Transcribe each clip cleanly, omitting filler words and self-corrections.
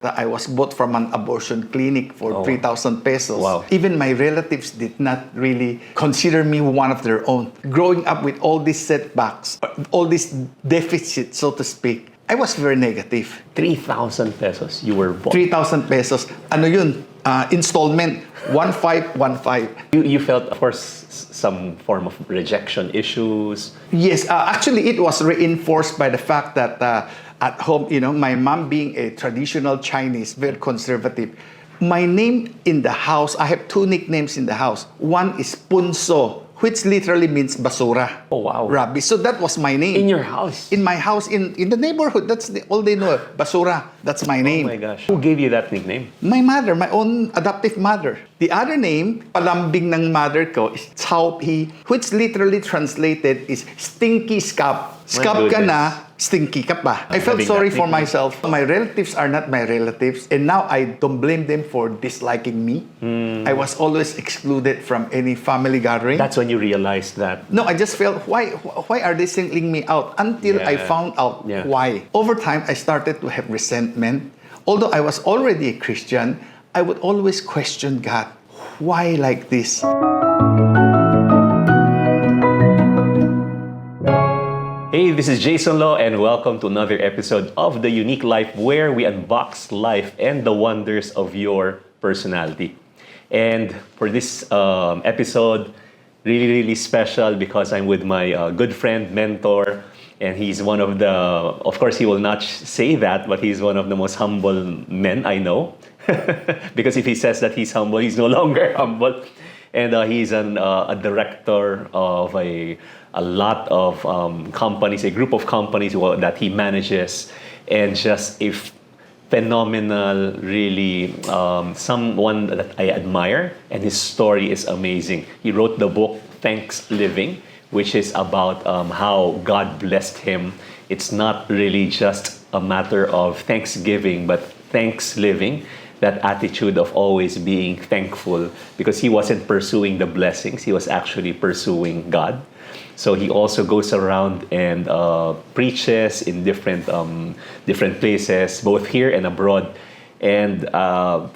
that I was bought from an abortion clinic for 3,000 pesos. Wow. Even my relatives did not really consider me one of their own. Growing up with all these setbacks, all these deficits, so to speak, I was very negative. 3,000 pesos you were bought. 3,000 pesos. Ano yun? Installment. 1,515. You felt, of course, some form of rejection issues. Yes, actually, it was reinforced by the fact that at home, my mom being a traditional Chinese, very conservative. My name in the house, I have two nicknames in the house. One is Punso, which literally means basura. Oh, wow. Rubbish. So that was my name. In your house? In my house, in the neighborhood. That's all they know. Basura. That's my name. Oh my gosh. Who gave you that nickname? My mother, my own adoptive mother. The other name, palambing ng mother ko, is Chao Pi, which literally translated is stinky scab. Scab ka na, stinky ka pa. I felt sorry for myself. My relatives are not my relatives, and now I don't blame them for disliking me. I was always excluded from any family gathering. That's when you realized that. No, I just felt, why are they singling me out? Until I found out why. Over time, I started to have resentment. Although I was already a Christian, I would always question God. Why like this? Hey, this is Jason Law, and welcome to another episode of the YOUnique Life, where we unbox life and the wonders of your personality. And for this episode, really special because I'm with my good friend, mentor, and he's one of the, of course, he will not say that, but he's one of the most humble men I know. Because if he says that he's humble, he's no longer humble. And he's a director of a lot of companies, a group of companies that he manages, and just a phenomenal, really someone that I admire, and his story is amazing. He wrote the book Thanksliving, which is about how God blessed him. It's not really just a matter of thanksgiving, but thanksliving. That attitude of always being thankful, because he wasn't pursuing the blessings, he was actually pursuing God. So he also goes around and preaches in different places, both here and abroad. And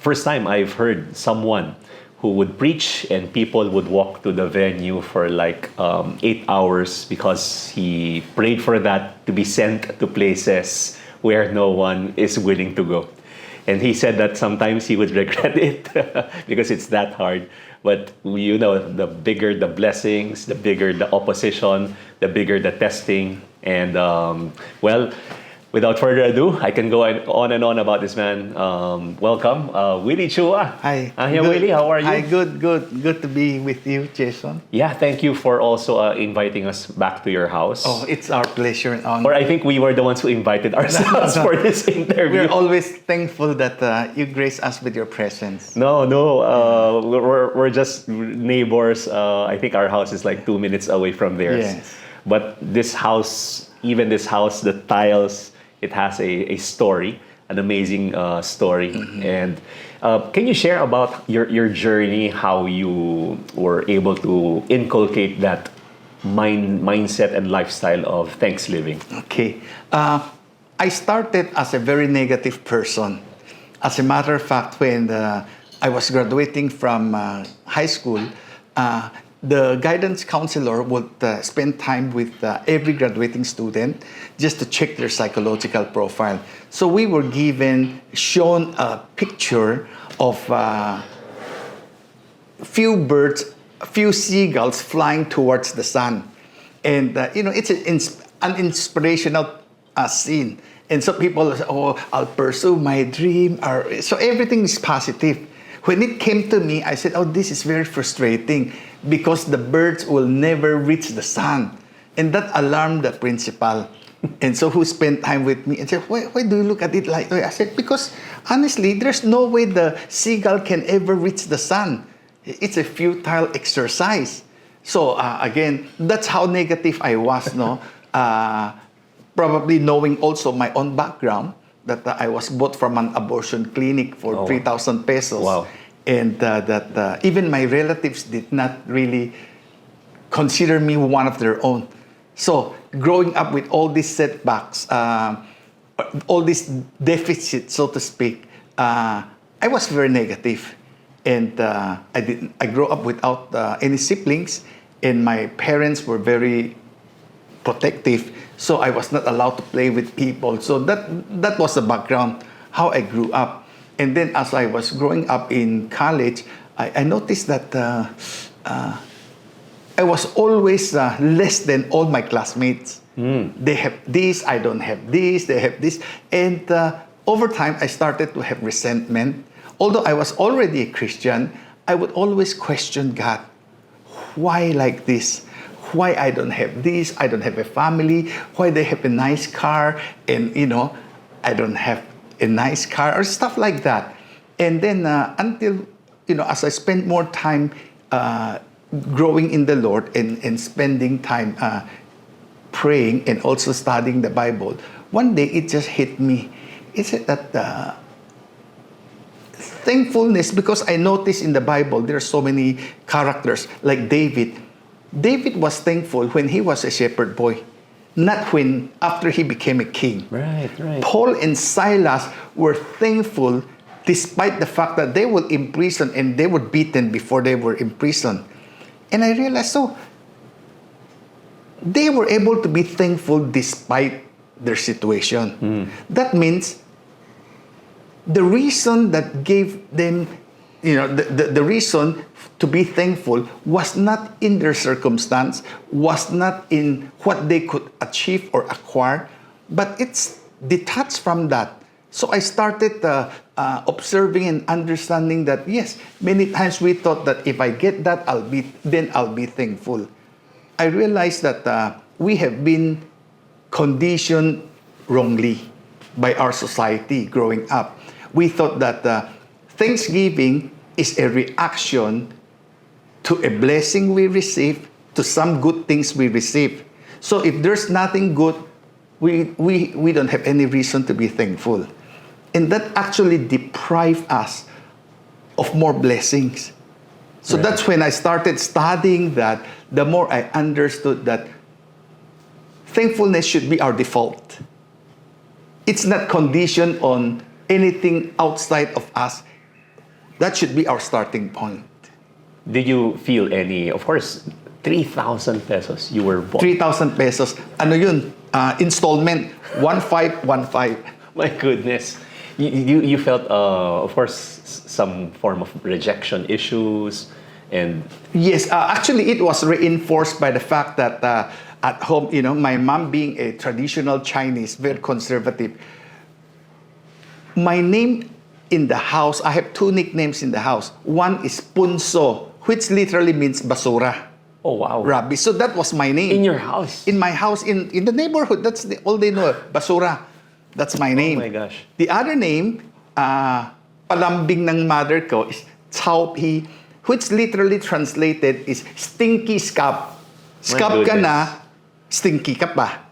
first time I've heard someone who would preach and people would walk to the venue for like 8 hours because he prayed for that to be sent to places where no one is willing to go. And he said that sometimes he would regret it because it's that hard. But the bigger the blessings, the bigger the opposition, the bigger the testing. And without further ado, I can go on and on about this man. Welcome, Willy Chua. Hi. Willy, how are you? Hi, good to be with you, Jason. Yeah, thank you for also inviting us back to your house. Oh, it's our pleasure and honor. Or I think we were the ones who invited ourselves for this interview. We're always thankful that you grace us with your presence. No, we're just neighbors. I think our house is like 2 minutes away from theirs. Yes. But this house, the tiles, it has a story, an amazing story. Mm-hmm. And can you share about your journey, how you were able to inculcate that mindset and lifestyle of Thanksliving? Okay. I started as a very negative person. As a matter of fact, when I was graduating from high school, the guidance counselor would spend time with every graduating student just to check their psychological profile. So we were shown a picture of few seagulls flying towards the sun. And, it's an inspirational scene. And so people say, oh, I'll pursue my dream. So everything is positive. When it came to me, I said, oh, this is very frustrating because the birds will never reach the sun. And that alarmed the principal. And so who spent time with me and said, why do you look at it like that? I said, because honestly, there's no way the seagull can ever reach the sun. It's a futile exercise. So again, that's how negative I was, no? Probably knowing also my own background, that I was bought from an abortion clinic for 3,000 pesos. Wow. And that even my relatives did not really consider me one of their own. So growing up with all these setbacks, all these deficits, so to speak, I was very negative. And I grew up without any siblings, and my parents were very protective, so I was not allowed to play with people. So that was the background, how I grew up. And then as I was growing up in college, I noticed that I was always less than all my classmates. They have this, I don't have this, they have this. And over time, I started to have resentment. Although I was already a Christian, I would always question God. Why like this? Why I don't have this? I don't have a family. Why they have a nice car? And, I don't have a nice car or stuff like that. And then until, as I spent more time growing in the Lord and spending time praying and also studying the Bible, one day it just hit me. Is it that thankfulness, because I noticed in the Bible there are so many characters like David. David was thankful when he was a shepherd boy, not when after he became a king. Right. Paul and Silas were thankful despite the fact that they were in prison and they were beaten before they were in prison. And I realized, so they were able to be thankful despite their situation. That means the reason that gave them, the reason to be thankful was not in their circumstance, was not in what they could achieve or acquire, but it's detached from that. So I started observing and understanding that, yes, many times we thought that if I get that, I'll be thankful. I realized that we have been conditioned wrongly by our society growing up. We thought that Thanksgiving is a reaction to a blessing we receive, to some good things we receive. So if there's nothing good, we don't have any reason to be thankful. And that actually deprived us of more blessings. So that's when I started studying that. The more I understood that thankfulness should be our default. It's not conditioned on anything outside of us. That should be our starting point. Did you feel any, of course, 3,000 pesos you were bought? 3,000 pesos. Ano yun? Installment. 1515. My goodness. You felt, of course, some form of rejection issues and... Yes, actually it was reinforced by the fact that at home, my mom being a traditional Chinese, very conservative, my name in the house, I have two nicknames in the house. One is Punso, which literally means basura. Oh, wow. Rubbish. So that was my name. In your house? In my house, in the neighborhood. That's all they know, basura. That's my name. Oh my gosh. The other name, palambing ng mother ko, is Chao Pi, which literally translated is stinky scab. Scab ka na, stinky ka pa.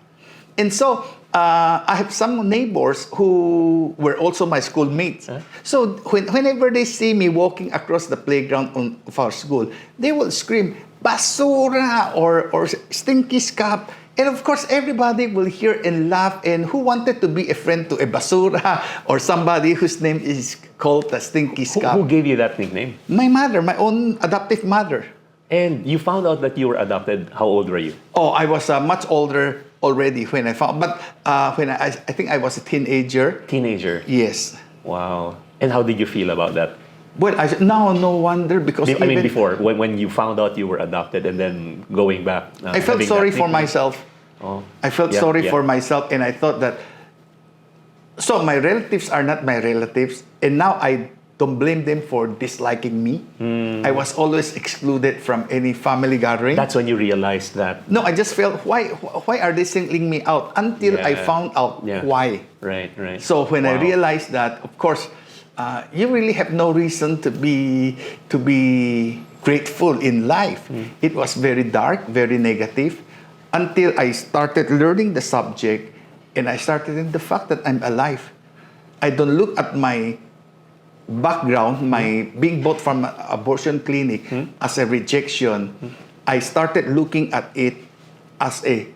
And so, I have some neighbors who were also my schoolmates. Huh? So whenever they see me walking across the playground of our school, they will scream, basura or stinky scab. And of course, everybody will hear and laugh. And who wanted to be a friend to a basura or somebody whose name is called the stinky scab? Who gave you that nickname? My mother, my own adoptive mother. And you found out that you were adopted. How old were you? Oh, I was much older already when I found. But when I think I was a teenager. Teenager? Yes. Wow. And how did you feel about that? Well, now no wonder because I mean before, when you found out you were adopted and then going back. I felt sorry for myself. Oh. I felt sorry for myself, and I thought that, so my relatives are not my relatives, and now I don't blame them for disliking me. I was always excluded from any family gathering. That's when you realized that. No, I just felt, why are they singling me out? Until I found out why. Right. So when I realized that, of course, you really have no reason to be grateful in life. It was very dark, very negative, until I started learning the subject, and I started in the fact that I'm alive. I don't look at my background, my being bought from an abortion clinic as a rejection. I started looking at it as a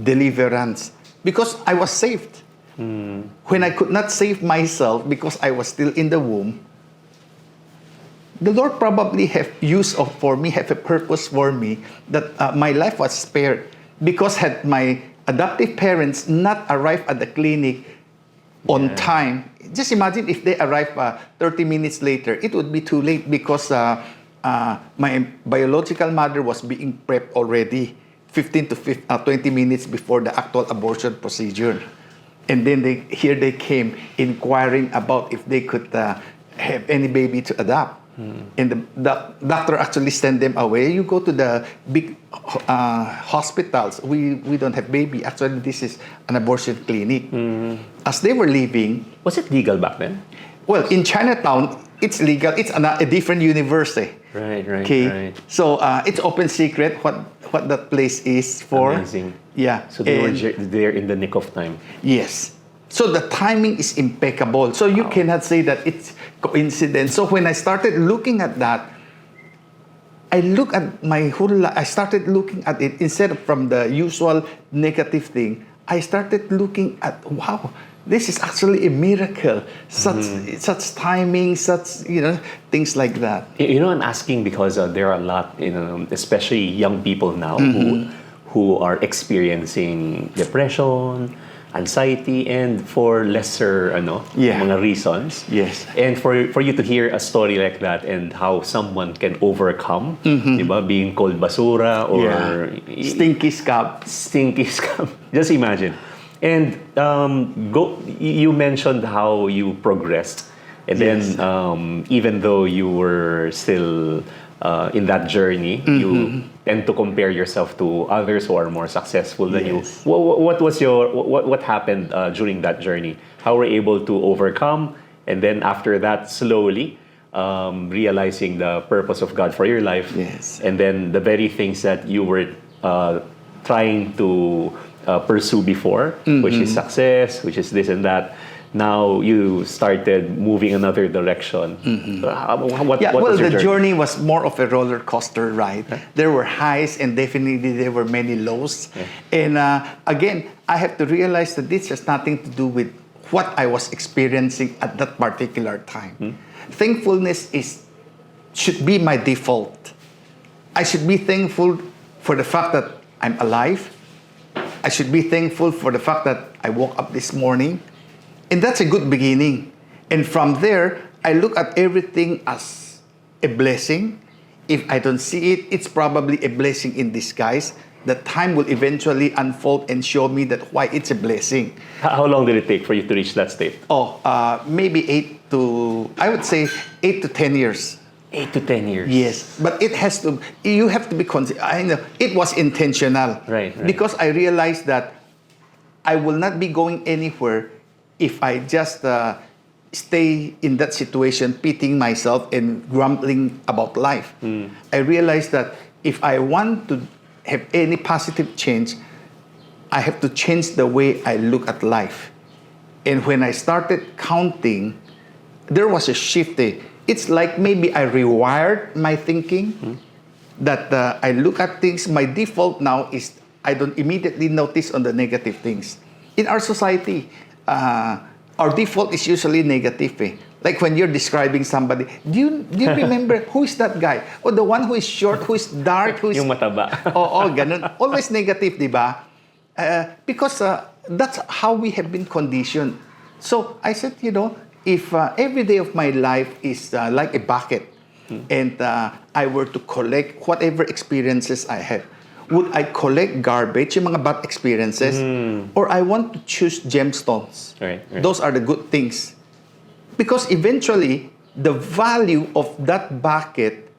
deliverance because I was saved. When I could not save myself because I was still in the womb, the Lord probably have for me, have a purpose for me that my life was spared. Because had my adoptive parents not arrived at the clinic on time, just imagine if they arrived 30 minutes later, it would be too late because my biological mother was being prepped already 15 to 20 minutes before the actual abortion procedure. And then here they came inquiring about if they could have any baby to adopt. And the doctor actually sent them away. You go to the big hospitals. We don't have baby. Actually, this is an abortion clinic. As they were leaving... Was it legal back then? Well, in Chinatown, it's legal. It's a different university. Right. So it's open secret what that place is for. Amazing. Yeah. So they were there in the nick of time. Yes. So the timing is impeccable. So you cannot say that it's coincidence. So when I started looking at that, I look at my whole life. I started looking at it instead of from the usual negative thing. I started looking at, wow, this is actually a miracle. Such timing, such things like that. I'm asking because there are a lot, especially young people now who are experiencing depression, anxiety, and for lesser mga reasons. Yes. And for you to hear a story like that and how someone can overcome, diba, being called basura or stinky scab. Just imagine. And you mentioned how you progressed, and then even though you were still in that journey, you tend to compare yourself to others who are more successful than you. What happened during that journey? How were you able to overcome? And then after that, slowly realizing the purpose of God for your life. Yes. And then the very things that you were trying to pursue before, which is success, which is this and that. Now you started moving another direction. What was your the journey was more of a roller coaster ride. There were highs and definitely there were many lows. And again, I have to realize that this has nothing to do with what I was experiencing at that particular time. Thankfulness should be my default. I should be thankful for the fact that I'm alive. I should be thankful for the fact that I woke up this morning. And that's a good beginning. And from there, I look at everything as a blessing. If I don't see it, it's probably a blessing in disguise. The time will eventually unfold and show me that why it's a blessing. How long did it take for you to reach that state? Maybe 8 to 10 years. 8 to 10 years. Yes, but you have to be I know it was intentional. Right. Because I realized that I will not be going anywhere if I just stay in that situation, pitying myself and grumbling about life. I realized that if I want to have any positive change, I have to change the way I look at life. And when I started counting, there was a shift. It's like maybe I rewired my thinking, that I look at things. My default now is I don't immediately notice on the negative things. In our society, our default is usually negative. Like when you're describing somebody, do you remember who is that guy? Or the one who is short, who is dark, who is... Yung mataba. Ganun. Always negative, di ba? Because that's how we have been conditioned. So I said, if every day of my life is like a bucket, and I were to collect whatever experiences I have, would I collect garbage, yung mga bad experiences, or I want to choose gemstones? Right. Those are the good things. Because eventually, the value of that bucket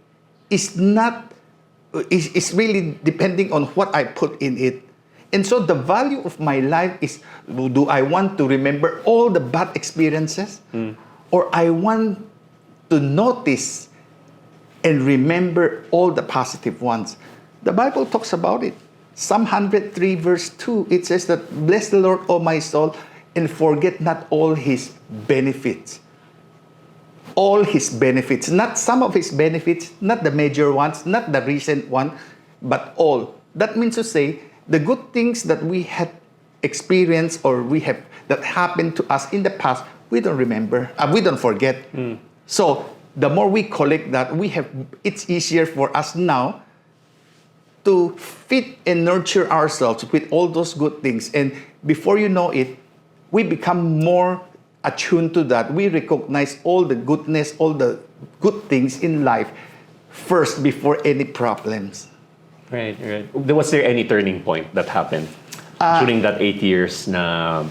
is really depending on what I put in it. And so the value of my life is, do I want to remember all the bad experiences? Or I want to notice and remember all the positive ones? The Bible talks about it. Psalm 103 verse 2, it says that, bless the Lord, O my soul, and forget not all His benefits. All His benefits. Not some of His benefits, not the major ones, not the recent one, but all. That means to say, the good things that we have experienced or we have that happened to us in the past, we don't remember, we don't forget. So the more we collect that, it's easier for us now to feed and nurture ourselves with all those good things. And before you know it, we become more attuned to that. We recognize all the goodness, all the good things in life first before any problems. Right. Was there any turning point that happened during that 8 years na...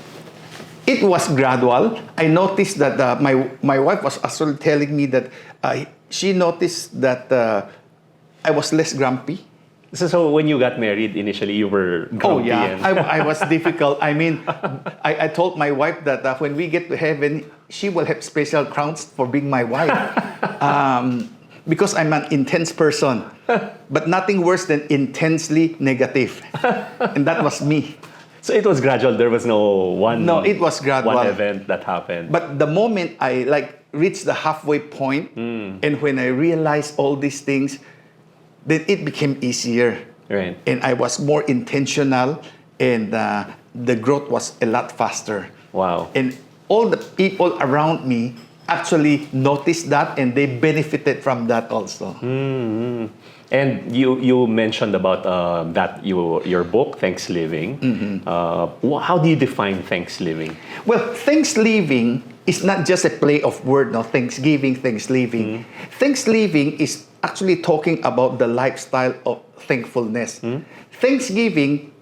It was gradual. I noticed that my wife was actually telling me that she noticed that I was less grumpy. So when you got married, initially you were grumpy. Oh yeah, I was difficult. I mean, I told my wife that when we get to heaven, she will have special crowns for being my wife. Because I'm an intense person, but nothing worse than intensely negative. And that was me. So it was gradual. There was no it was gradual. One event that happened. But the moment I reached the halfway point, and when I realized all these things, then it became easier. Right. And I was more intentional, and the growth was a lot faster. Wow. And all the people around me actually noticed that, and they benefited from that also. And you mentioned about that your book, Thanksliving. How do you define Thanksliving? Well, Thanksliving is not just a play of word, no, Thanksgiving, Thanksliving. Thanksliving is actually talking about the lifestyle of thankfulness. Thanksgiving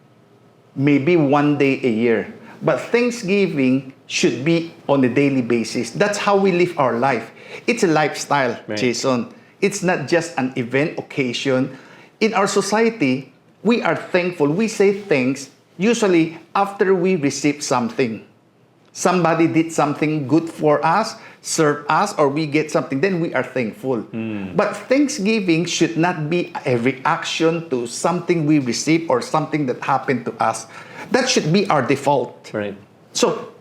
may be one day a year, but Thanksgiving should be on a daily basis. That's how we live our life. It's a lifestyle, right. Jason. It's not just an event, occasion. In our society, we are thankful. We say thanks usually after we receive something. Somebody did something good for us, served us, or we get something, then we are thankful. But Thanksgiving should not be a reaction to something we receive or something that happened to us. That should be our default. Right. So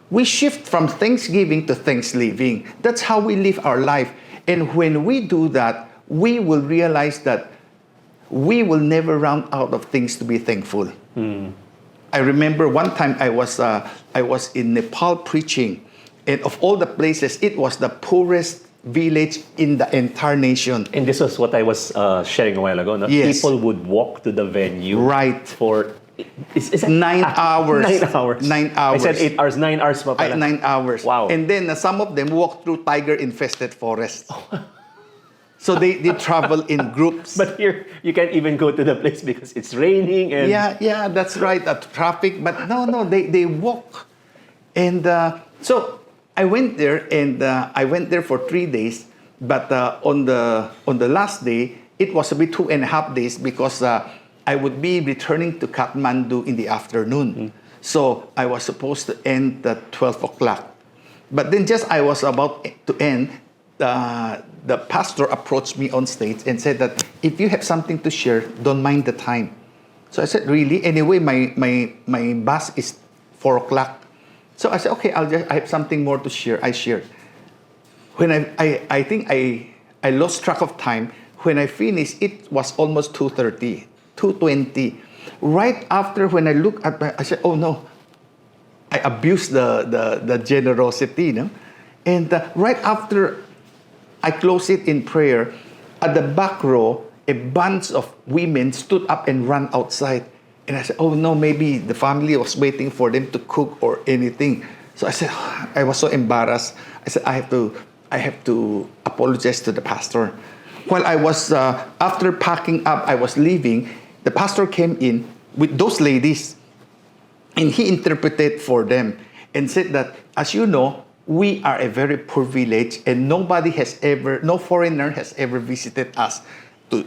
we shift from Thanksgiving to Thanksliving. That's how we live our life. And when we do that, we will realize that we will never run out of things to be thankful. I remember one time I was in Nepal preaching, and of all the places, it was the poorest village in the entire nation. And this was what I was sharing a while ago. No? Yes. People would walk to the venue for... Is that 9 hours. 9 hours. 9 hours. I said 8 hours. 9 hours pa pala. 9 hours. Wow. And then some of them walked through tiger-infested forests. So they travel in groups. But here, you can't even go to the place because it's raining. And Yeah, that's right. Traffic. But no, they walk. And so I went there, and I went there for 3 days. But on the last day, it was a bit 2.5 days because I would be returning to Kathmandu in the afternoon. So I was supposed to end at 12 o'clock. But then just I was about to end, the pastor approached me on stage and said that if you have something to share, don't mind the time. So I said, really? Anyway, my bus is 4 o'clock. So I said, okay, I have something more to share. I shared. When I think I lost track of time. When I finished, it was almost 2:30, 2:20. Right after, when I look at I said, oh no, I abused the generosity, no? And right after I closed it in prayer, at the back row, a bunch of women stood up and ran outside. And I said, oh no, maybe the family was waiting for them to cook or anything. So I said, I was so embarrassed. I said, I have to apologize to the pastor. While I was, after packing up, I was leaving, the pastor came in with those ladies, and he interpreted for them and said that, as you know, we are a very poor village, and no foreigner has ever visited us to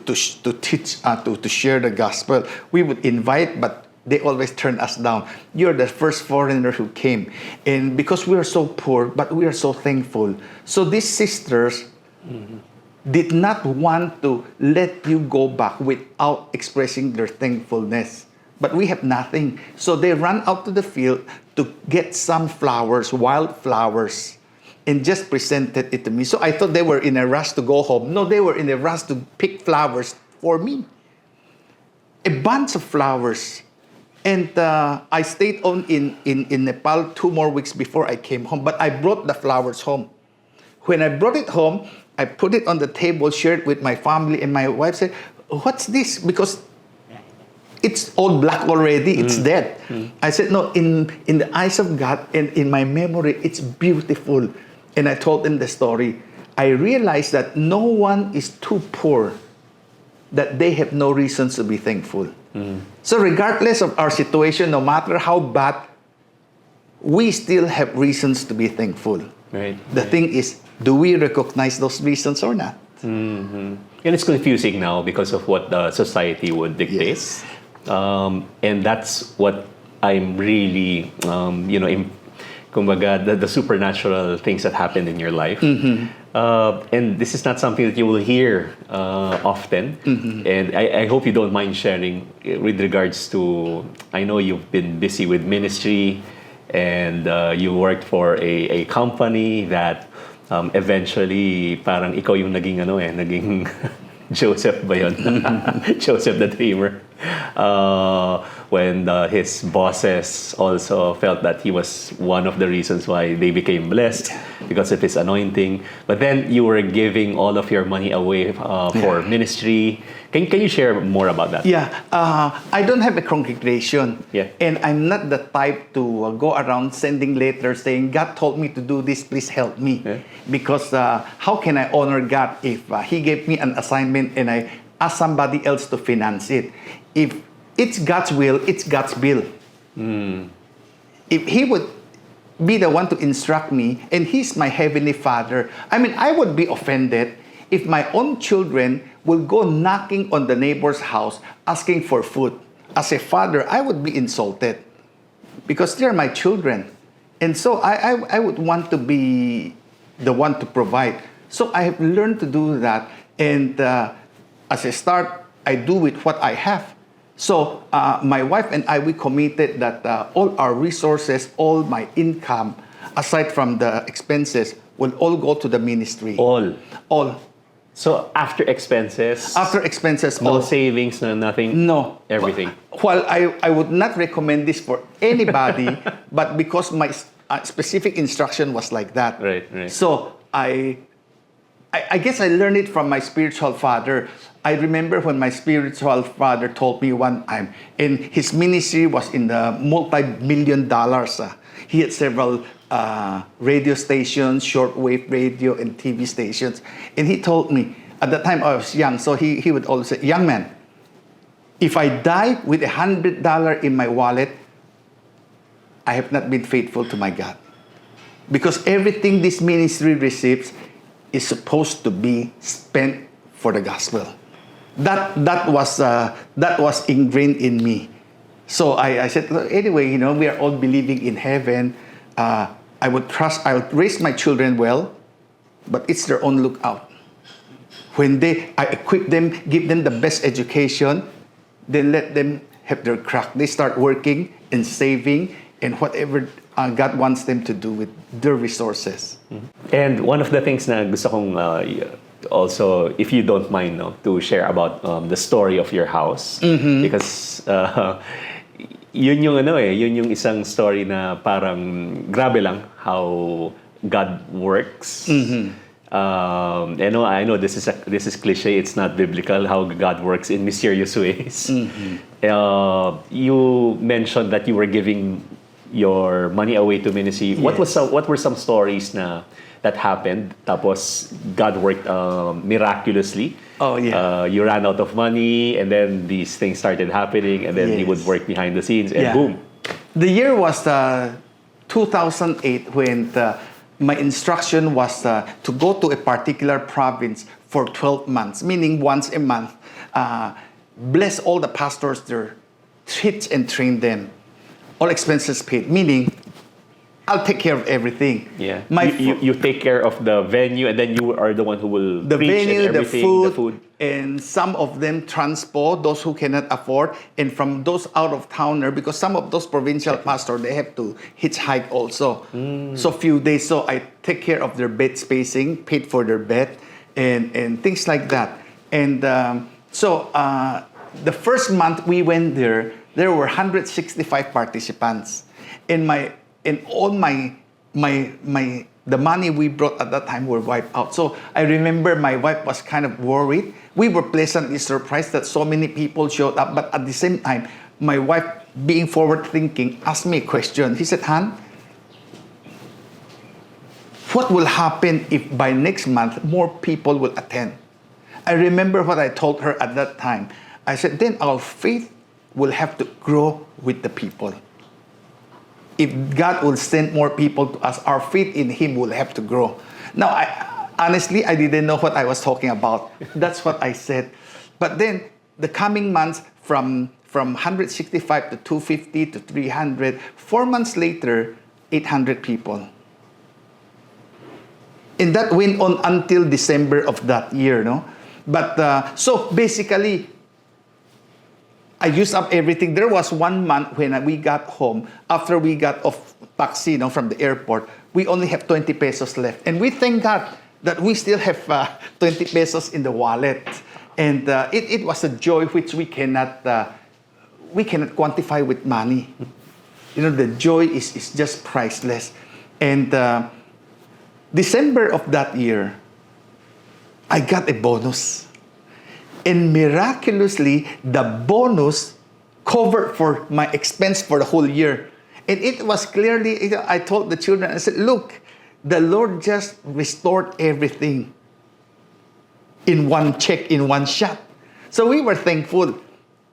teach, to share the gospel. We would invite, but they always turn us down. You're the first foreigner who came. And because we are so poor, but we are so thankful. So these sisters did not want to let you go back without expressing their thankfulness. But we have nothing. So they ran out to the field to get some flowers, wild flowers, and just presented it to me. So I thought they were in a rush to go home. No, they were in a rush to pick flowers for me. A bunch of flowers. And I stayed on in Nepal 2 more weeks before I came home. But I brought the flowers home. When I brought it home, I put it on the table, shared with my family, and my wife said, "What's this?" Because it's all black already. It's dead. I said, "No, in the eyes of God and in my memory, it's beautiful." And I told them the story. I realized that no one is too poor that they have no reasons to be thankful. So regardless of our situation, no matter how bad, we still have reasons to be thankful. Right. The thing is, do we recognize those reasons or not? And it's confusing now because of what the society would dictate. Yes. And that's what I'm really, kumbaga, the supernatural things that happen in your life. And this is not something that you will hear often. And I hope you don't mind sharing with regards to, I know you've been busy with ministry and you worked for a company that eventually parang ikaw yung naging Joseph ba yun? Joseph the Dreamer. When his bosses also felt that he was one of the reasons why they became blessed because of his anointing. But then you were giving all of your money away for ministry. Can you share more about that? Yeah, I don't have a congregation. Yeah. And I'm not the type to go around sending letters saying, "God told me to do this, please help me." Yeah. Because how can I honor God if He gave me an assignment and I ask somebody else to finance it? If it's God's will, it's God's bill. If He would be the one to instruct me, and He's my Heavenly Father, I mean, I would be offended if my own children will go knocking on the neighbor's house asking for food. As a father, I would be insulted because they're my children. And so I would want to be the one to provide. So I have learned to do that. And as a start, I do with what I have. So my wife and I, we committed that all our resources, all my income, aside from the expenses, will all go to the ministry. All. So after expenses? After expenses, no all. Savings, no nothing? No. Everything? Well, I would not recommend this for anybody, but because my specific instruction was like that. Right. So I guess I learned it from my spiritual father. I remember when my spiritual father told me one time, and his ministry was in the multi-million dollars. He had several radio stations, shortwave radio, and TV stations. And he told me, at the time I was young, so he would always say, "Young man, if I die with $100 in my wallet, I have not been faithful to my God. Because everything this ministry receives is supposed to be spent for the gospel." That was ingrained in me. So I said, anyway, we are all believing in heaven. I would raise my children well, but it's their own lookout. When I equip them, give them the best education, then let them have their crack. They start working and saving and whatever God wants them to do with their resources. And one of the things na gusto kong also, if you don't mind, to share about the story of your house. Because yun yung isang story na parang grabe lang how God works. I know this is cliche, it's not biblical how God works in mysterious ways. You mentioned that you were giving your money away to ministry. Yes. What were some stories that happened? Tapos God worked miraculously. Oh yeah. You ran out of money, and then these things started happening, and then He would work behind the scenes, and boom. The year was 2008 when my instruction was to go to a particular province for 12 months, meaning once a month. Bless all the pastors there, teach and train them. All expenses paid, meaning I'll take care of everything. Yeah. You take care of the venue, and then you are the one who will the preach venue, and everything, the food, and some of them transport those who cannot afford, and from those out of towner, because some of those provincial pastors they have to hitchhike also. So few days. So I take care of their bed spacing, paid for their bed, and things like that. And the first month we went there, there were 165 participants. And the money we brought at that time were wiped out. So I remember my wife was kind of worried. We were pleasantly surprised that so many people showed up. But at the same time, my wife, being forward thinking, asked me a question. He said, Han, what will happen if by next month more people will attend? I remember what I told her at that time. I said, then our faith will have to grow with the people. If God will send more people to us, our faith in Him will have to grow. Now, honestly, I didn't know what I was talking about. That's what I said. But then, the coming months, from 165 to 250 to 300, 4 months later, 800 people. And that went on until December of that year, no? But, so basically, I used up everything. There was 1 month when we got home, after we got off taxi, from the airport, we only have 20 pesos left. And we thank God that we still have 20 pesos in the wallet. And it was a joy which we cannot quantify with money. The joy is just priceless. And December of that year, I got a bonus. And miraculously, the bonus covered for my expense for the whole year. And it was clearly, I told the children, I said, look, the Lord just restored everything in one check, in one shot. So we were thankful.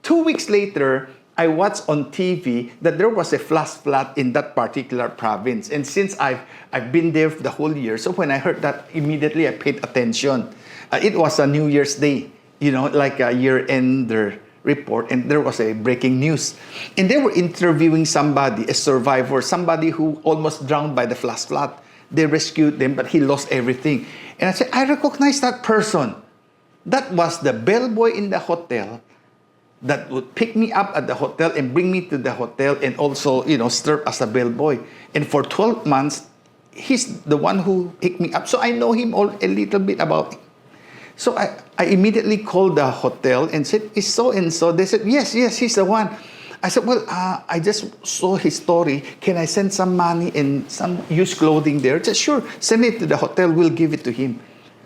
2 weeks later, I watched on TV that there was a flash flood in that particular province. And since I've been there for the whole year, so when I heard that, immediately I paid attention. It was a New Year's Day. Like a year-end report, and there was a breaking news. And they were interviewing somebody, a survivor, somebody who almost drowned by the flash flood. They rescued them, but he lost everything. And I said, I recognize that person. That was the bellboy in the hotel that would pick me up at the hotel and bring me to the hotel and also, serve as a bellboy. And for 12 months, he's the one who picked me up. So I know him a little bit about him. So I immediately called the hotel and said, is so-and-so? They said, yes, he's the one. I said, well, I just saw his story. Can I send some money and some used clothing there? He said, sure, send it to the hotel. We'll give it to him.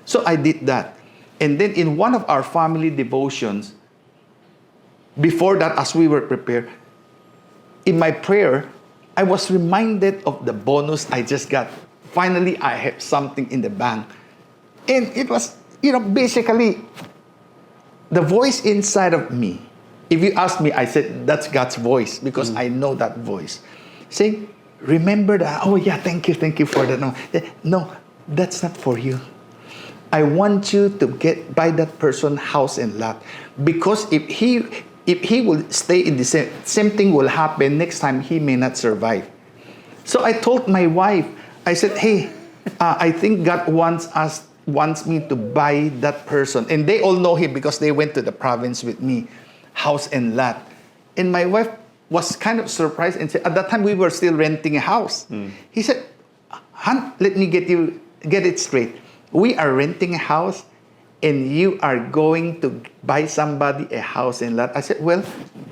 So I did that. And then in one of our family devotions, before that, as we were prepared, in my prayer, I was reminded of the bonus I just got. Finally, I have something in the bank. And it was, basically, the voice inside of me, if you ask me, I said, that's God's voice, because I know that voice. Saying, remember that, oh yeah, thank you for that. No, that's not for you. I want you to buy that person house and lot. Because if he will stay in the same thing will happen, next time he may not survive. So I told my wife, I said, hey, I think God wants me to buy that person. And they all know him because they went to the province with me, house and lot. And my wife was kind of surprised and said, at that time we were still renting a house. He said, Han, let me get it straight. We are renting a house and you are going to buy somebody a house and lot. I said, well,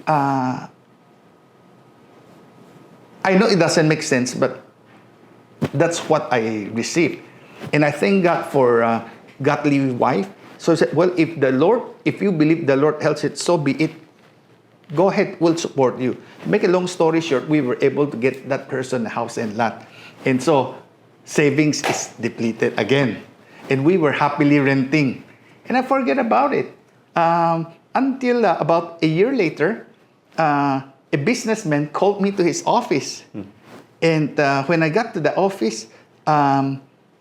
I know it doesn't make sense, but that's what I received. And I thank God for godly wife. So I said, well, if you believe the Lord helps it, so be it. Go ahead, we'll support you. Make a long story short, we were able to get that person a house and lot. And so savings is depleted again. And we were happily renting. And I forget about it. Until about a year later, a businessman called me to his office. And when I got to the office,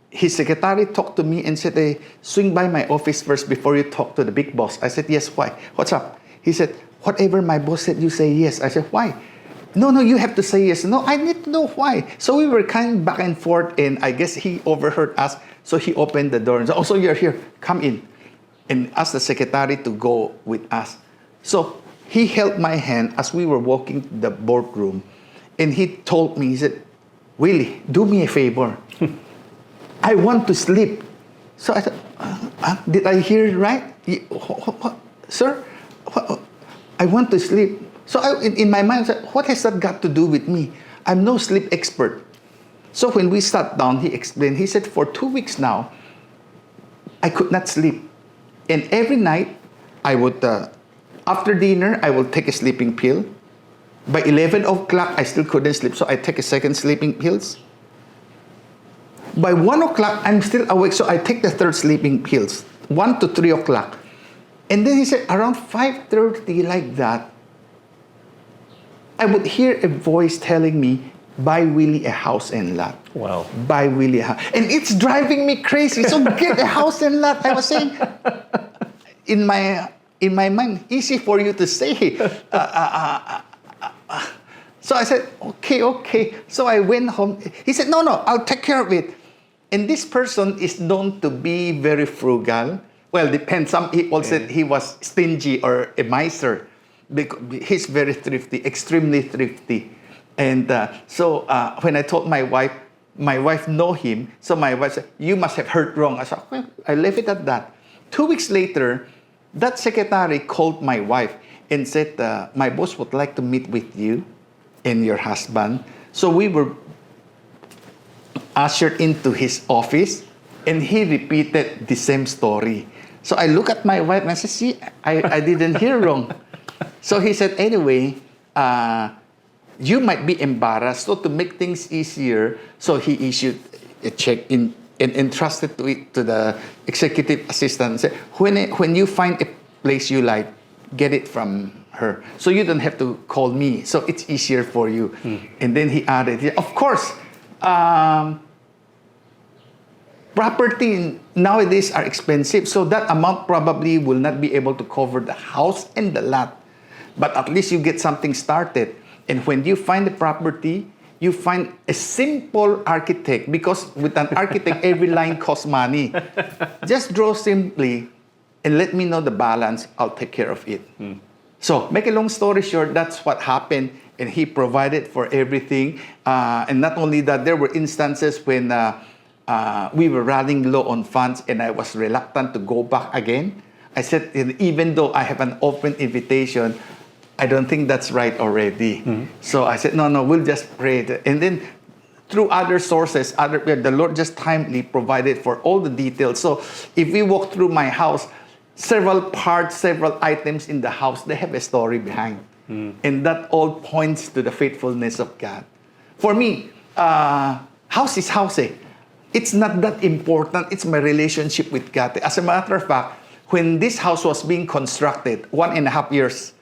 his secretary talked to me and said, hey, swing by my office first before you talk to the big boss. I said, yes, why? What's up? He said, whatever my boss said, you say yes. I said, why? No, you have to say yes. No, I need to know why. So we were kind of back and forth, and I guess he overheard us. So he opened the door and said, oh, so you're here. Come in. And asked the secretary to go with us. So he held my hand as we were walking to the boardroom. And he told me, he said, Willy, do me a favor. I want to sleep. So I said, did I hear right? Sir, I want to sleep. So in my mind, I said, what has that got to do with me? I'm no sleep expert. So when we sat down, he explained, he said, for 2 weeks now, I could not sleep. And every night, I would, after dinner, I will take a sleeping pill. By 11 o'clock, I still couldn't sleep, so I take a second sleeping pills. By 1 o'clock, I'm still awake, so I take the third sleeping pills, 1 to 3 o'clock. And then he said, around 5:30, like that, I would hear a voice telling me, buy Willy a house and lot. Wow. Buy Willy a house. And it's driving me crazy. So get a house and lot. I was saying, in my mind, easy for you to say. So I said, okay. So I went home. He said, no, I'll take care of it. And this person is known to be very frugal. Well, depends. Some people said he was stingy or a miser. Because he's very thrifty, extremely thrifty. And so when I told my wife know him. So my wife said, you must have heard wrong. I said, well, I left it at that. 2 weeks later, that secretary called my wife and said, my boss would like to meet with you and your husband. So we were ushered into his office, and he repeated the same story. So I look at my wife and I said, see, I didn't hear wrong. So he said, anyway, you might be embarrassed. So to make things easier, so he issued a check and entrusted to the executive assistant and said, when you find a place you like, get it from her. So you don't have to call me. So it's easier for you. And then he added, of course, property nowadays are expensive. So that amount probably will not be able to cover the house and the lot. But at least you get something started. And when you find the property, you find a simple architect, because with an architect, every line costs money. Just draw simply and let me know the balance. I'll take care of it. So make a long story short, that's what happened. And he provided for everything. And not only that, there were instances when we were running low on funds and I was reluctant to go back again. I said, even though I have an open invitation, I don't think that's right already. So I said, no, we'll just pray. And then through other sources, the Lord just timely provided for all the details. So if we walk through my house, several parts, several items in the house, they have a story behind. And that all points to the faithfulness of God. For me, house is house. It's not that important. It's my relationship with God. As a matter of fact, when this house was being constructed, 1.5 years,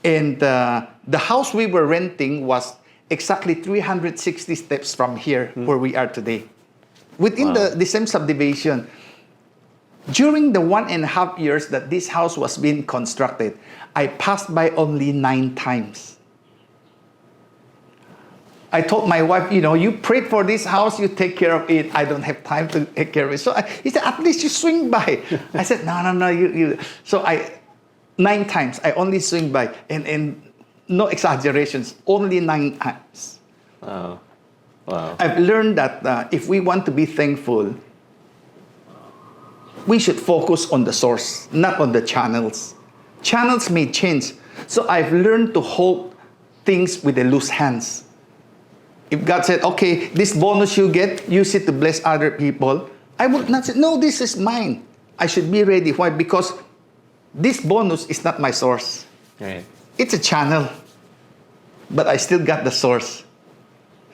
and the house we were renting was exactly 360 steps from here where we are today. Within the same subdivision. During the 1.5 years that this house was being constructed, I passed by only 9 times. I told my wife, you prayed for this house, you take care of it. I don't have time to take care of it. So he said, at least you swing by. I said, no, you. So 9 times, I only swing by. And no exaggerations, only 9 times. Wow. I've learned that if we want to be thankful, we should focus on the source, not on the channels. Channels may change. So I've learned to hold things with the loose hands. If God said, okay, this bonus you get, use it to bless other people, I would not say, no, this is mine. I should be ready. Why? Because this bonus is not my source. Right. It's a channel. But I still got the source.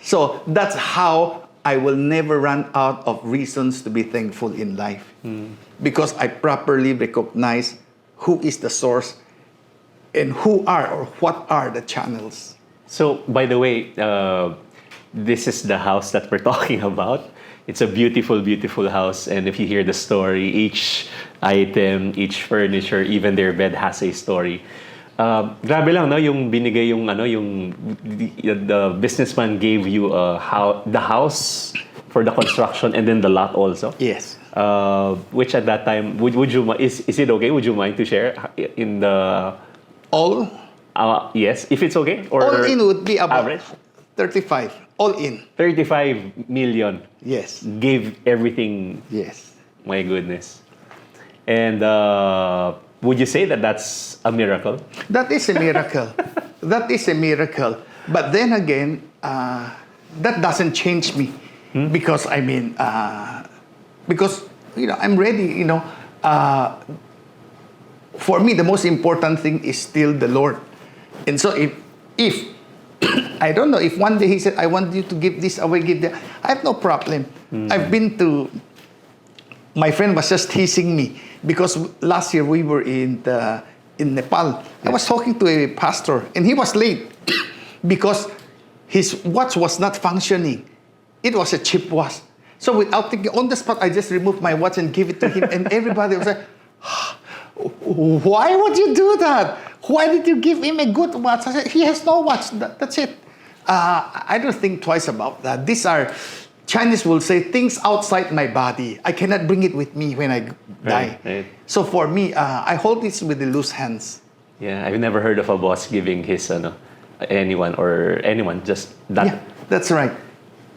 So that's how I will never run out of reasons to be thankful in life. Because I properly recognize who is the source and who are or what are the channels. So, by the way, this is the house that we're talking about. It's a beautiful, beautiful house. And if you hear the story, each item, each furniture, even their bed has a story. Grabe lang, no? Yung binigay the businessman gave you the house for the construction and then the lot also. Yes. Which at that time, would you is it okay? Would you mind to share in the All? Yes, if it's okay. Or All in would be about average? 35. All in. 35 million. Yes. Gave everything. Yes. My goodness. And would you say that that's a miracle? That is a miracle. that is a miracle. But then again, that doesn't change me because because I'm ready. For me, the most important thing is still the Lord. And so if I don't know, if one day he said, I want you to give this away, give that, I have no problem. I've been to, my friend was just teasing me because last year we were in Nepal. I was talking to a pastor and he was late because his watch was not functioning. It was a cheap watch. So without thinking, on the spot, I just removed my watch and gave it to him. And everybody was like, why would you do that? Why did you give him a good watch? I said, he has no watch. That's it. I don't think twice about that. These are, Chinese will say, things outside my body. I cannot bring it with me when I die. Right. So for me, I hold this with the loose hands. Yeah, I've never heard of a boss giving his anyone just that. Yeah, that's right.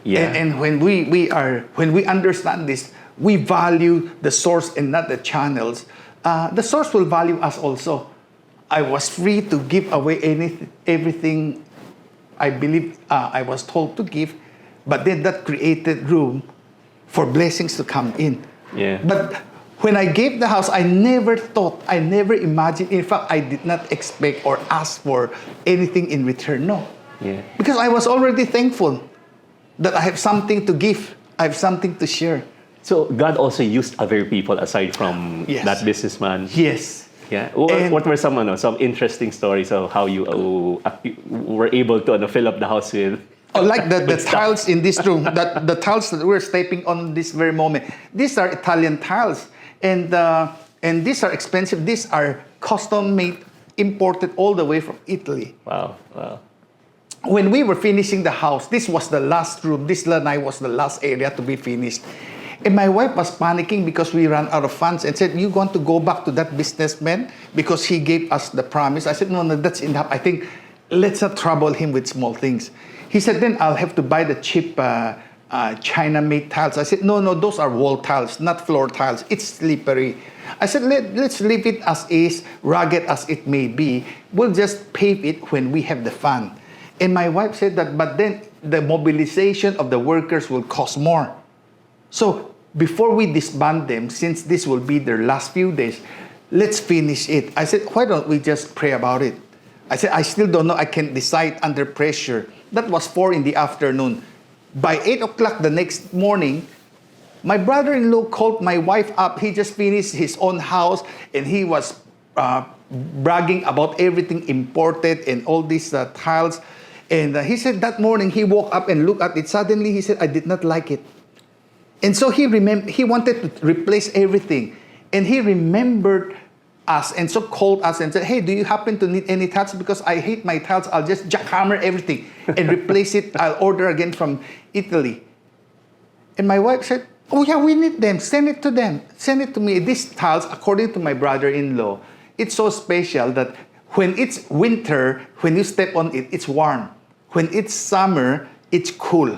Yeah. And when we understand this, we value the source and not the channels. The source will value us also. I was free to give away everything I believe I was told to give, but then that created room for blessings to come in. Yeah. But when I gave the house, I never thought, I never imagined. In fact, I did not expect or ask for anything in return. No. Yeah. Because I was already thankful that I have something to give. I have something to share. So God also used other people aside from Yes. that businessman. Yes. Yeah. And- What were some interesting stories of how you were able to fill up the house with? Oh, like the tiles in this room, the tiles that we're stepping on this very moment. These are Italian tiles, and these are expensive. These are custom made, imported all the way from Italy. Wow. When we were finishing the house, this was the last room. This lanai was the last area to be finished. And my wife was panicking because we ran out of funds and said, you want to go back to that businessman because he gave us the promise? I said, no, that's enough. I think let's not trouble him with small things. He said, then I'll have to buy the cheap China-made tiles. I said, no, those are wall tiles, not floor tiles. It's slippery. I said, let's leave it as is, rugged as it may be. We'll just pave it when we have the fund. And my wife said that, but then the mobilization of the workers will cost more. So before we disband them, since this will be their last few days, let's finish it. I said, why don't we just pray about it? I said, I still don't know. I can't decide under pressure. That was 4 p.m. By 8 o'clock the next morning, my brother-in-law called my wife up. He just finished his own house, and he was bragging about everything imported and all these tiles. And he said that morning he woke up and looked at it. Suddenly he said, I did not like it. And so he wanted to replace everything. And he remembered us and so called us and said, hey, do you happen to need any tiles? Because I hate my tiles. I'll just jackhammer everything and replace it. I'll order again from Italy. And my wife said, oh yeah, we need them. Send it to them. Send it to me. These tiles, according to my brother-in-law, it's so special that when it's winter, when you step on it, it's warm. When it's summer, it's cool.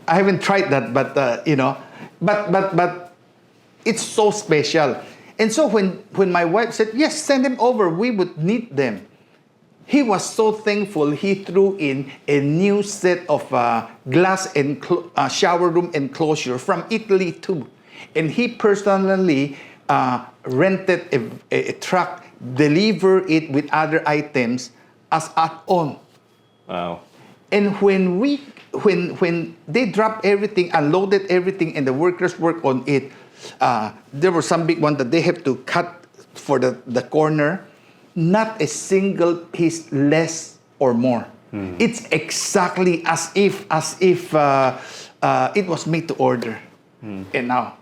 I haven't tried that, but but it's so special. And so when my wife said, yes, send them over, we would need them. He was so thankful. He threw in a new set of glass and shower room enclosure from Italy too. And he personally rented a truck, deliver it with other items as add-on. Wow. And when they dropped everything, unloaded everything, and the workers worked on it, there were some big ones that they have to cut for the corner. Not a single piece less or more. It's exactly as if it was made to order. And now,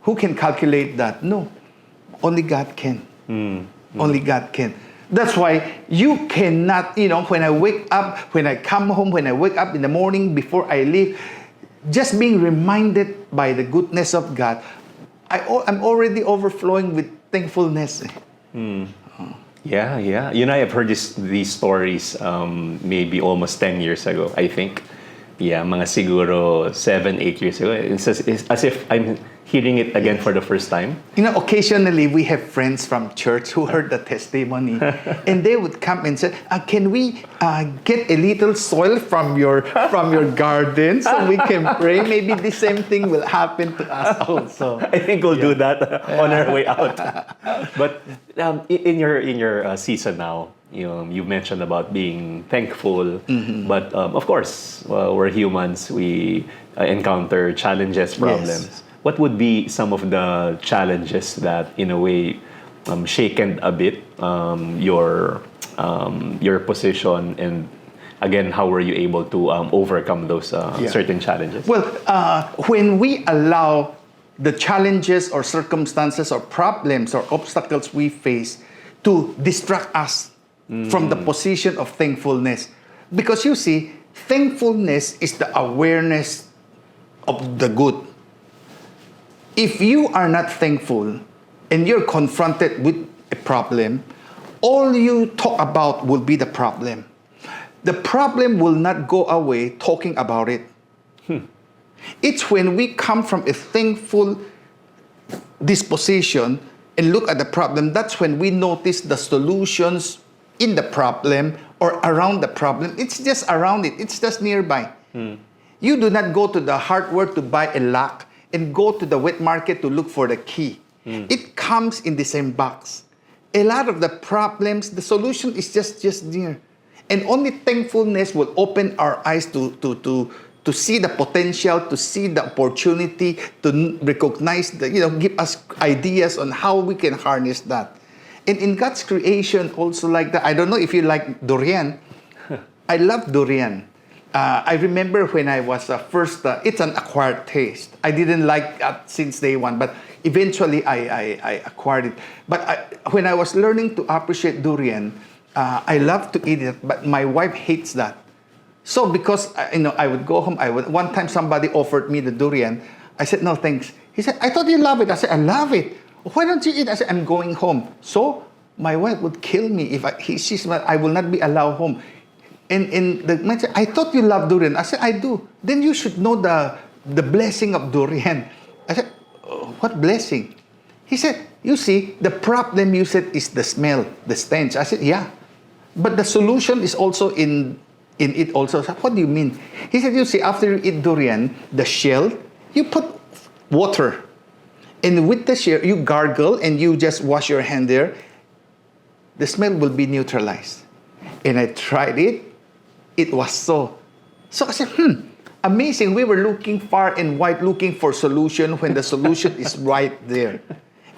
who can calculate that? No, only God can. Only God can. That's why you cannot, when I wake up, when I come home, when I wake up in the morning before I leave, just being reminded by the goodness of God, I'm already overflowing with thankfulness. Yeah. I've heard these stories maybe almost 10 years ago, I think. Yeah, mga siguro 7, 8 years ago. It's as if I'm hearing it again for the first time. Occasionally we have friends from church who heard the testimony, and they would come and say, "Can we get a little soil from your garden so we can pray? Maybe the same thing will happen to us also." I think we'll do that on our way out. But in your season now, you mentioned about being thankful, but of course, we're humans. We encounter challenges, problems. Yes. What would be some of the challenges that, in a way, shaken a bit your position, and again, how were you able to overcome those certain challenges? Well, when we allow the challenges or circumstances or problems or obstacles we face to distract us from the position of thankfulness, because you see, thankfulness is the awareness of the good. If you are not thankful and you're confronted with a problem, all you talk about will be the problem. The problem will not go away talking about it. It's when we come from a thankful disposition and look at the problem, that's when we notice the solutions in the problem or around the problem. It's just around it. It's just nearby. You do not go to the hardware to buy a lock and go to the wet market to look for the key. It comes in the same box. A lot of the problems, the solution is just near. And only thankfulness will open our eyes to see the potential, to see the opportunity, to recognize, give us ideas on how we can harness that. And in God's creation also like that. I don't know if you like durian. I love durian. I remember when I was first, it's an acquired taste. I didn't like it since day one, but eventually I acquired it. But when I was learning to appreciate durian, I love to eat it, but my wife hates that. So because, I would go home, one time somebody offered me the durian. I said, "No, thanks." He said, "I thought you love it." I said, "I love it. Why don't you eat?" I said, "I'm going home." So my wife would kill me if she said, "I will not be allowed home." And the man said, "I thought you loved durian." I said, "I do." "Then you should know the blessing of durian." I said, "What blessing?" He said, "You see, the problem you said is the smell, the stench." I said, "Yeah. But the solution is also in it also." I said, "What do you mean?" He said, "You see, after you eat durian, the shell, you put water. And with the shell, you gargle and you just wash your hand there. The smell will be neutralized." And I tried it. It was so. So I said, amazing. We were looking far and wide, looking for solution when the solution is right there.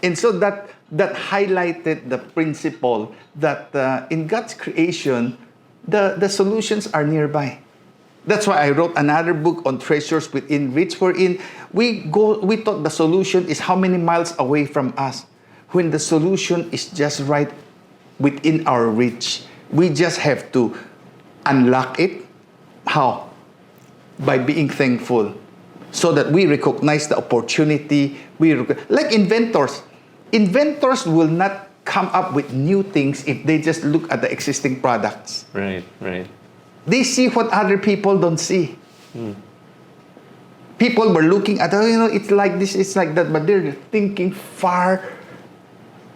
And so that highlighted the principle that in God's creation, the solutions are nearby. That's why I wrote another book on treasures within reach, wherein we thought the solution is how many miles away from us, when the solution is just right within our reach. We just have to unlock it. How? By being thankful, so that we recognize the opportunity. Like inventors. Inventors will not come up with new things if they just look at the existing products. Right. They see what other people don't see. People were looking at, it's like this, it's like that, but they're thinking far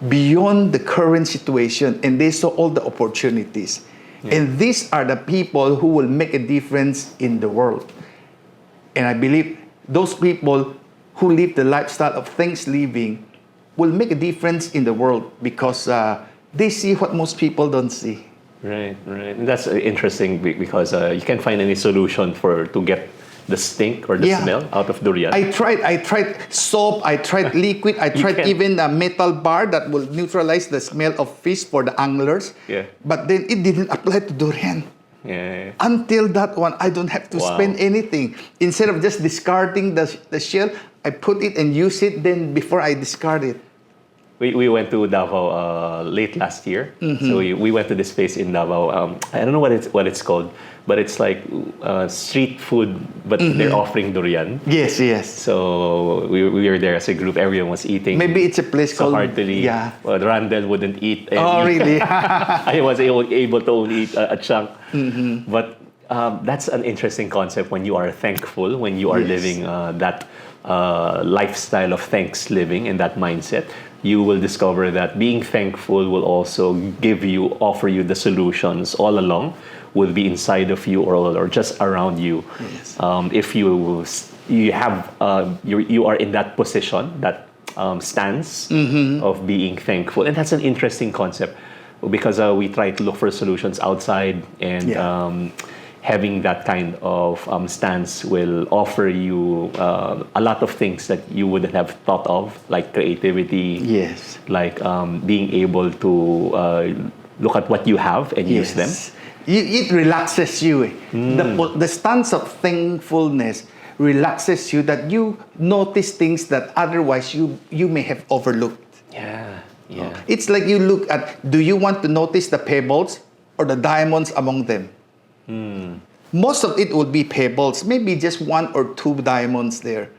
beyond the current situation, and they saw all the opportunities. And these are the people who will make a difference in the world. And I believe those people who live the lifestyle of Thanksliving will make a difference in the world because they see what most people don't see. Right. And that's interesting because you can't find any solution to get the stink or the smell out of durian. I tried soap, I tried liquid, I tried even a metal bar that will neutralize the smell of fish for the anglers. Yeah. But then it didn't apply to durian. Yeah. Until that one, I don't have to spend anything. Instead of just discarding the shell, I put it and use it then before I discard it. We went to Davao late last year. So we went to this place in Davao. I don't know what it's called, but it's like street food, but they're offering durian. Yes. So we were there as a group. Everyone was eating. Maybe it's a place so called... heartily. Yeah. Well, Randall wouldn't eat. Oh, really? I was able to only eat a chunk. But that's an interesting concept when you are thankful, when you are living that lifestyle of Thanksliving and that mindset, you will discover that being thankful will also offer you the solutions all along, will be inside of you or just around you. Yes. If you are in that position, that stance of being thankful. And that's an interesting concept because we try to look for solutions outside, and having that kind of stance will offer you a lot of things that you wouldn't have thought of, like creativity, Yes. like being able to look at what you have and use them. It relaxes you. The stance of thankfulness relaxes you, that you notice things that otherwise you may have overlooked. Yeah. It's like you look at, do you want to notice the pebbles or the diamonds among them? Most of it would be pebbles, maybe just 1 or 2 diamonds there.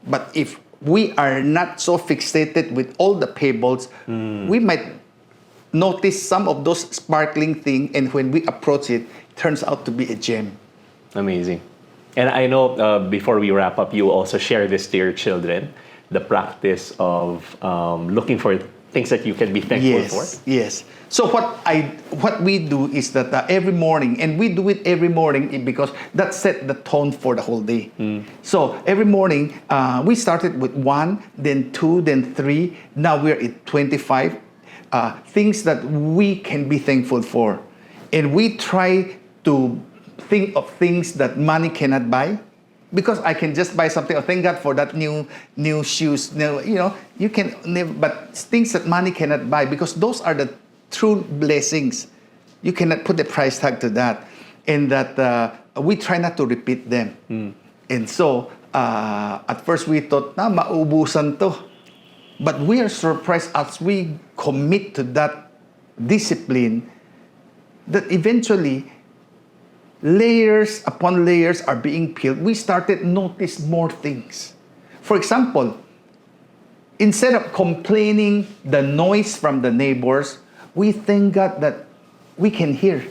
But if we are not so fixated with all the pebbles, we might notice some of those sparkling things, and when we approach it, it turns out to be a gem. Amazing. And I know before we wrap up, you also share this to your children, the practice of looking for things that you can be thankful for. Yes. So what we do is that every morning, and we do it every morning because that set the tone for the whole day. So every morning, we started with 1, then 2, then 3. Now we're at 25 things that we can be thankful for. And we try to think of things that money cannot buy. Because I can just buy something. Oh, thank God for that new shoes. You can never, but things that money cannot buy, because those are the true blessings. You cannot put a price tag to that, and that we try not to repeat them. And so at first we thought, maubusan to, but we are surprised as we commit to that discipline that eventually, layers upon layers are being peeled. We started to notice more things. For example, instead of complaining the noise from the neighbors, we thank God that we can hear.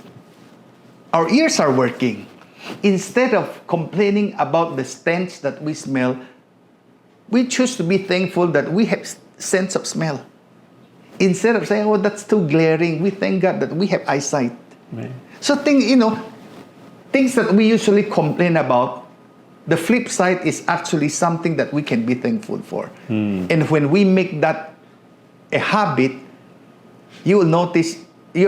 Our ears are working. Instead of complaining about the stench that we smell, we choose to be thankful that we have sense of smell. Instead of saying, oh, that's too glaring, we thank God that we have eyesight. Right. So things that we usually complain about, the flip side is actually something that we can be thankful for. And when we make that a habit, you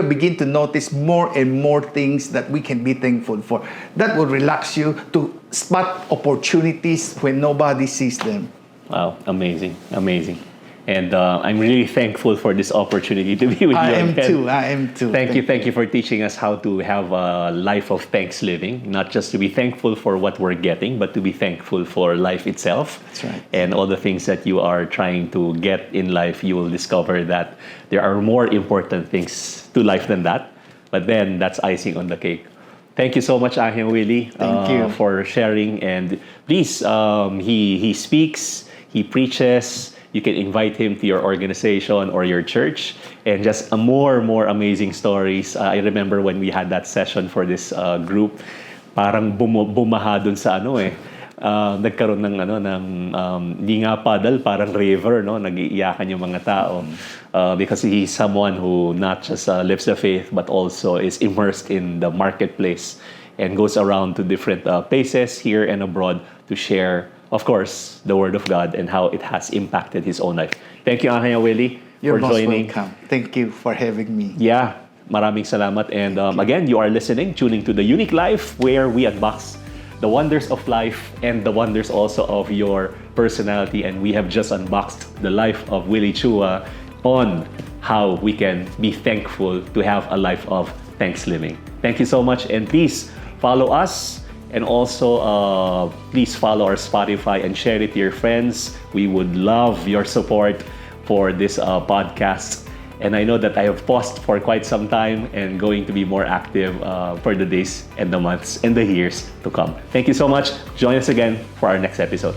begin to notice more and more things that we can be thankful for. That will relax you to spot opportunities when nobody sees them. Wow, amazing. And I'm really thankful for this opportunity to be with you. I am too. Thank you for teaching us how to have a life of Thanksliving, not just to be thankful for what we're getting, but to be thankful for life itself. That's right. And all the things that you are trying to get in life, you will discover that there are more important things to life than that. But then that's icing on the cake. Thank you so much, Willy. Thank you for sharing. And please, he speaks, he preaches. You can invite him to your organization or your church, and just more amazing stories. I remember when we had that session for this group, parang bumaha dun sa nagkaroon ng hindi nga paddle, parang river, no? Nag-iiyakan yung mga tao because he's someone who not just lives the faith but also is immersed in the marketplace and goes around to different places here and abroad to share, of course, the Word of God and how it has impacted his own life. Thank you, Willy, You're for joining. Most welcome. Thank you for having me. Yeah, maraming salamat. And again, you are tuning to the YOUnique Life, where we unbox the wonders of life and the wonders also of your personality. And we have just unboxed the life of Willy Chua on how we can be thankful to have a life of Thanksliving. Thank you so much, and please follow us. And also, please follow our Spotify and share it to your friends. We would love your support for this podcast. And I know that I have paused for quite some time and going to be more active for the days and the months and the years to come. Thank you so much. Join us again for our next episode.